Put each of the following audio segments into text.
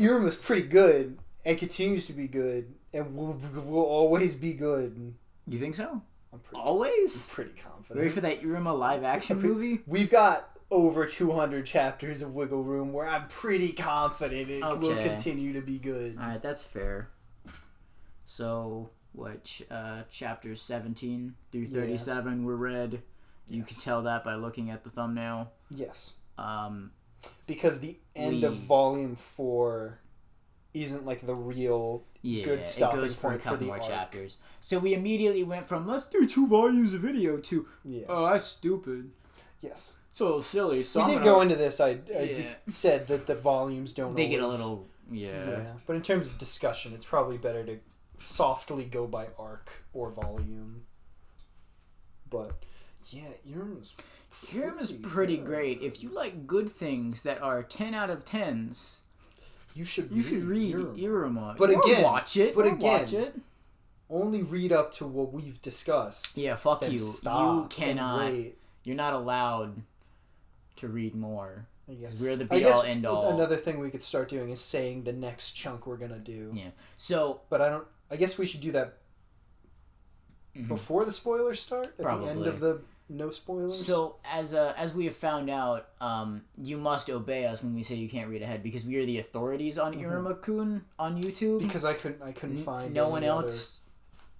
Iruma's pretty good and continues to be good and will always be good. You think so? I'm always? Pretty confident. Ready for that Iruma live action movie? We've got over 200 chapters of Wiggle Room where I'm pretty confident it will continue to be good. Alright, that's fair. So, chapters 17 through 37 were read. You can tell that by looking at the thumbnail. Yes. Because the end of Volume 4 isn't like the real good stopping point for the more chapters. So we immediately went from let's do 2 volumes of video to oh, that's stupid. Yes. It's a little silly. So we did go into this. I said that the volumes don't. They get a little But in terms of discussion, it's probably better to softly go by arc or volume. But yeah, Iruma's pretty great. If you like good things that are 10 out of 10s, you should read Iruma. But again, watch it. Watch it. Only read up to what we've discussed. Yeah, fuck you. You cannot. You're not allowed to read more. I guess we're the be all end all. Another thing we could start doing is saying the next chunk we're gonna do. Yeah. So. But I guess we should do that before the spoilers start. At the end of the no spoilers. So as we have found out, you must obey us when we say you can't read ahead because we are the authorities on Iruma-kun on YouTube. Because I couldn't find no one else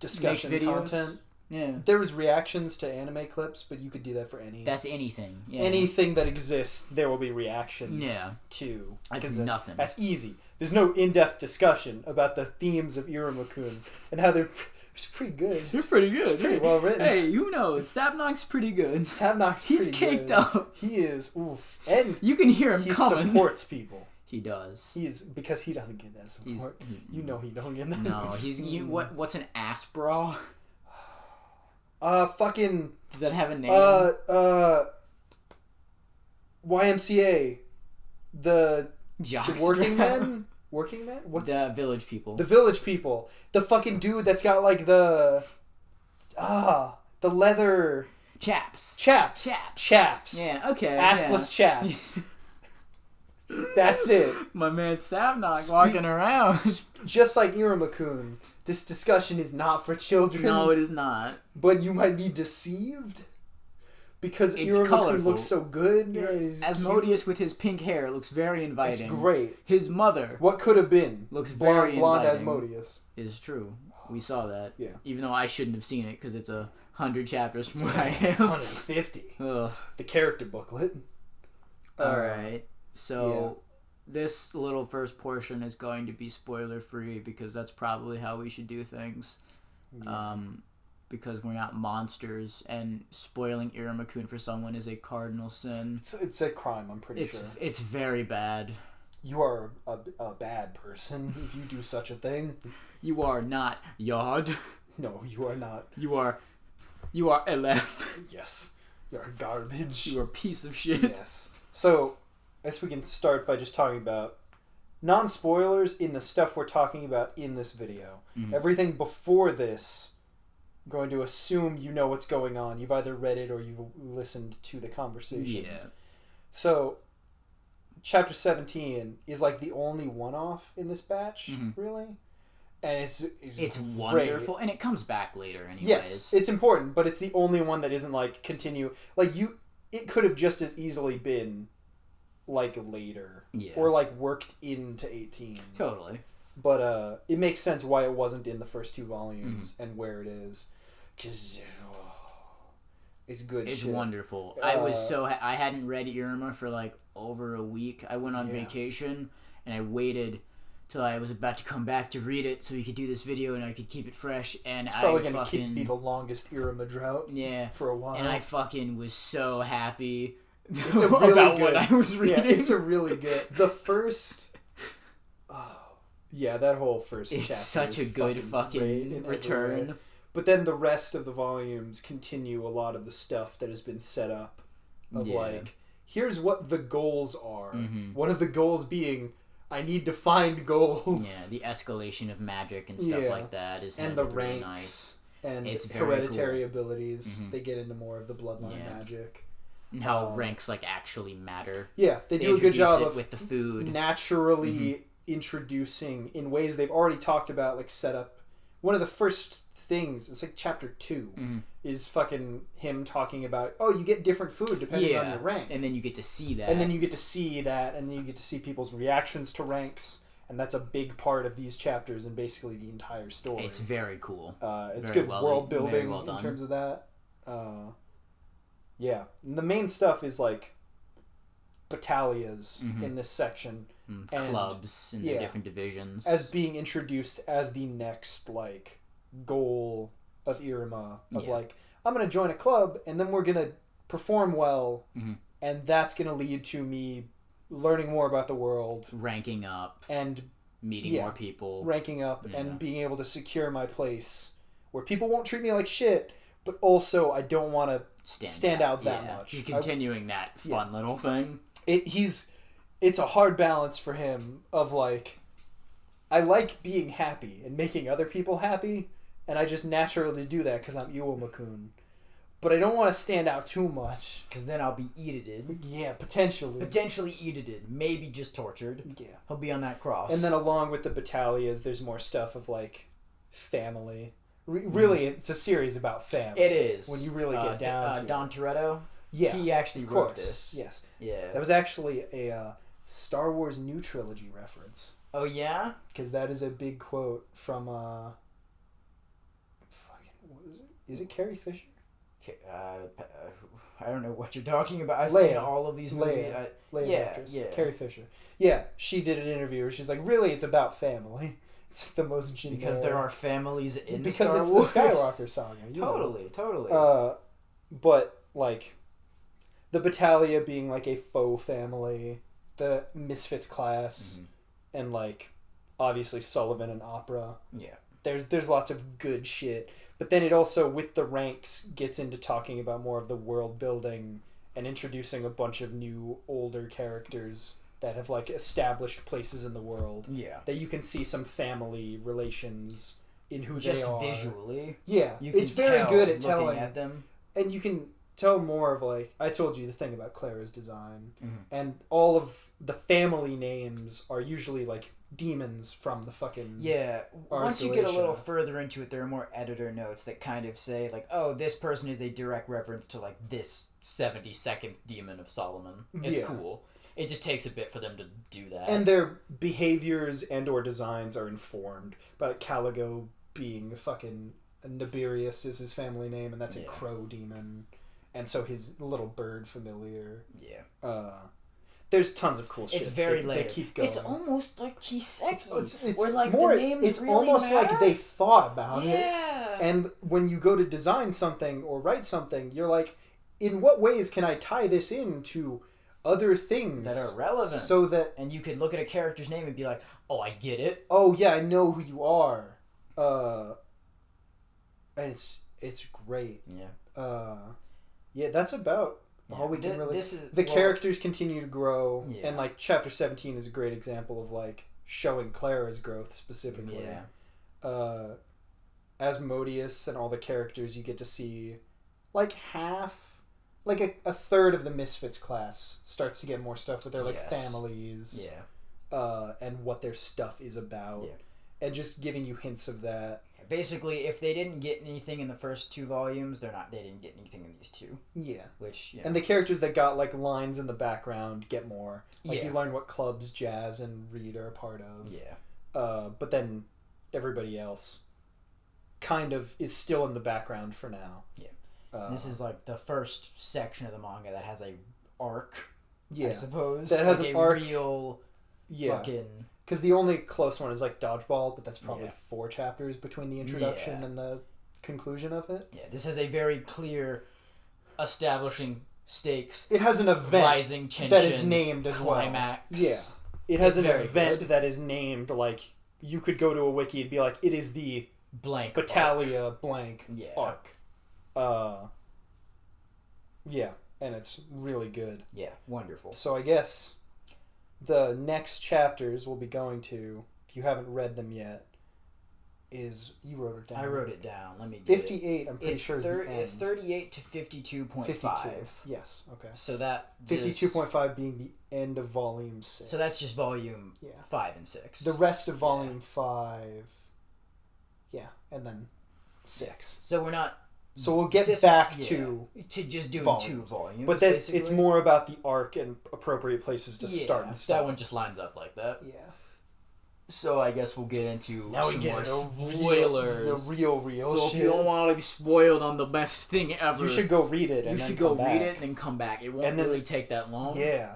discussion content. Yeah. There was reactions to anime clips, but you could do that for any. That's anything. Yeah. Anything that exists, there will be reactions to. That's nothing. That's easy. There's no in-depth discussion about the themes of Iruma-kun and how they're pretty good. They're pretty good. It's pretty well written. Hey, who knows? Sapnok's pretty good. He's caked up. He is. Oof. And you can hear him coming. He supports people. He does. Because he doesn't get that support. He don't get that. No, what's an ass bra? Fucking. Does that have a name? YMCA. The working men? Working men? What's the village people? The village people. The fucking dude that's got like the leather chaps. Chaps. Yeah, okay. Assless chaps. That's it. My man Sapnok walking around. Just like Iruma-kun, this discussion is not for children. No, it is not. But you might be deceived because Iruma-kun looks so good. Asmodeus with his pink hair looks very inviting. It's great. His mother, what could have been, looks very blonde inviting. Asmodeus. Is true. We saw that. Yeah. Even though I shouldn't have seen it because it's 100 chapters from where I am. 150. Ugh. The character booklet. All right. So this little first portion is going to be spoiler free because that's probably how we should do things. Yeah. Because we're not monsters, and spoiling Iruma-kun for someone is a cardinal sin. It's a crime, I'm pretty sure. It's very bad. You are a bad person if you do such a thing. You are not Yod. No, you are not. You are Elef. Yes. You are garbage. You are a piece of shit. Yes. So, I guess we can start by just talking about non-spoilers in the stuff we're talking about in this video. Mm-hmm. Everything before this, I'm going to assume you know what's going on. You've either read it or you've listened to the conversations. Yeah. So, chapter 17 is like the only one-off in this batch, really. And it's wonderful, and it comes back later anyways. Yes, it's important, but it's the only one that isn't like continue. Like it could have just as easily been like later, or like worked into 18. Totally. But it makes sense why it wasn't in the first 2 volumes and where it is, because it's good. It's shit. Wonderful. I hadn't read Iruma for like over a week. I went on vacation and I waited till I was about to come back to read it so we could do this video and I could keep it fresh. And it's probably going to be the longest Iruma drought for a while. And I fucking was so happy it's a really about good, what I was reading. Yeah, it's a really good... The first... that whole first chapter. It's such a good fucking return. But then the rest of the volumes continue a lot of the stuff that has been set up. Of like, here's what the goals are. Mm-hmm. One of the goals being... I need to find goals. Yeah, the escalation of magic and stuff like that is and the really ranks nice. And it's hereditary abilities. Mm-hmm. They get into more of the bloodline magic. And how ranks like actually matter. Yeah, they do a good job of with the food naturally introducing in ways they've already talked about, like set up. One of the first things, it's like chapter 2, is fucking him talking about, oh, you get different food depending on your rank. And then you get to see that. And then you get to see people's reactions to ranks. And that's a big part of these chapters and basically the entire story. It's very cool. It's very good world building in terms of that. Yeah. And the main stuff is like battalias in this section. And clubs in the different divisions. As being introduced as the next like goal of Iruma. Of like, I'm going to join a club and then we're going to perform well. And that's going to lead to me learning more about the world, ranking up, and meeting more people, ranking up, and being able to secure my place where people won't treat me like shit, but also I don't want to stand out that much. He's continuing that fun little thing. It's a hard balance for him of like, I like being happy and making other people happy, and I just naturally do that because I'm Iruma-kun. But I don't want to stand out too much. Because then I'll be edited. Yeah, potentially. Potentially edited. Maybe just tortured. Yeah. He'll be on that cross. And then along with the battalias, there's more stuff of, like, family. Really, it's a series about family. It is. When you really get down to Don Toretto? Yeah. He actually wrote this. Yes. Yeah. That was actually a Star Wars New Trilogy reference. Oh, yeah? Because that is a big quote from, what is it? Is it Carrie Fisher? I don't know what you're talking about. I've seen all of these movies. Leia's actress. Yeah. Carrie Fisher. Yeah, she did an interview where she's like, really, it's about family. It's like the most generic. Because there are families in Star Wars. Because it's the Skywalker saga. Totally. But, like, the Battalia being, like, a faux family, the Misfits class, and, like, obviously Sullivan and Opera. Yeah. There's lots of good shit. But then it also, with the ranks, gets into talking about more of the world building and introducing a bunch of new, older characters that have, like, established places in the world. Yeah. That you can see some family relations in who just they are. Just visually. Yeah. It's very good at telling. At them. And you can tell more of, like, I told you the thing about Clara's design. And all of the family names are usually, like, demons from the fucking once you get a little further into it, there are more editor notes that kind of say like, oh, this person is a direct reference to like this 72nd demon of Solomon. It's cool. It just takes a bit for them to do that, and their behaviors and or designs are informed by Caligo being fucking Nibirius is his family name, and that's a crow demon, and so his little bird familiar. There's tons of cool shit. It's very layered. They keep going. It's almost like Kiseki. It's where like more, the names it's really almost matter. like they thought about it. Yeah. And when you go to design something or write something, you're like, in what ways can I tie this into other things that are relevant? So that and you could look at a character's name and be like, oh, I get it. Oh yeah, I know who you are. And it's great. Yeah. Yeah, that's about all we can really. The characters continue to grow, and like chapter 17 is a great example of like showing Clara's growth specifically. Yeah. Asmodeus and all the characters, you get to see like half, like a third of the Misfits class starts to get more stuff with their like families. And what their stuff is about, and just giving you hints of that. Basically, if they didn't get anything in the first 2 volumes, they didn't get anything in these 2. Yeah. Which, and the characters that got, like, lines in the background get more. Like, you learn what clubs Jazz and Reed are a part of. Yeah. But then everybody else kind of is still in the background for now. Yeah. This is, like, the first section of the manga that has a arc, I suppose. That has like an arc. Real fucking... Because the only close one is like Dodgeball, but that's probably 4 chapters between the introduction and the conclusion of it. Yeah, this has a very clear establishing stakes. It has an event rising tension, that is named as climax. Well. Yeah. It has an event that is named, like, you could go to a wiki and be like, it is the blank Battalia arc. Blank arc. Yeah, and it's really good. Yeah, wonderful. So I guess the next chapters we'll be going to, if you haven't read them yet, is... You wrote it down. I wrote it down. Let me get 58, I'm pretty sure is the end. It's 38 to 52.5. 52. Yes, okay. So that... 52.5 being the end of Volume 6. So that's just Volume 5 and 6. The rest of Volume 5... Yeah, and then 6. So we're not... So we'll get back to just doing volumes. 2 volumes. But that's it's more about the arc and appropriate places to start and stop. That one just lines up like that. Yeah. So I guess we'll get into some more spoilers. The real so shit. if you don't want to be spoiled on the best thing ever, you should go read it. You should go read it and then come back. It won't really take that long. Yeah.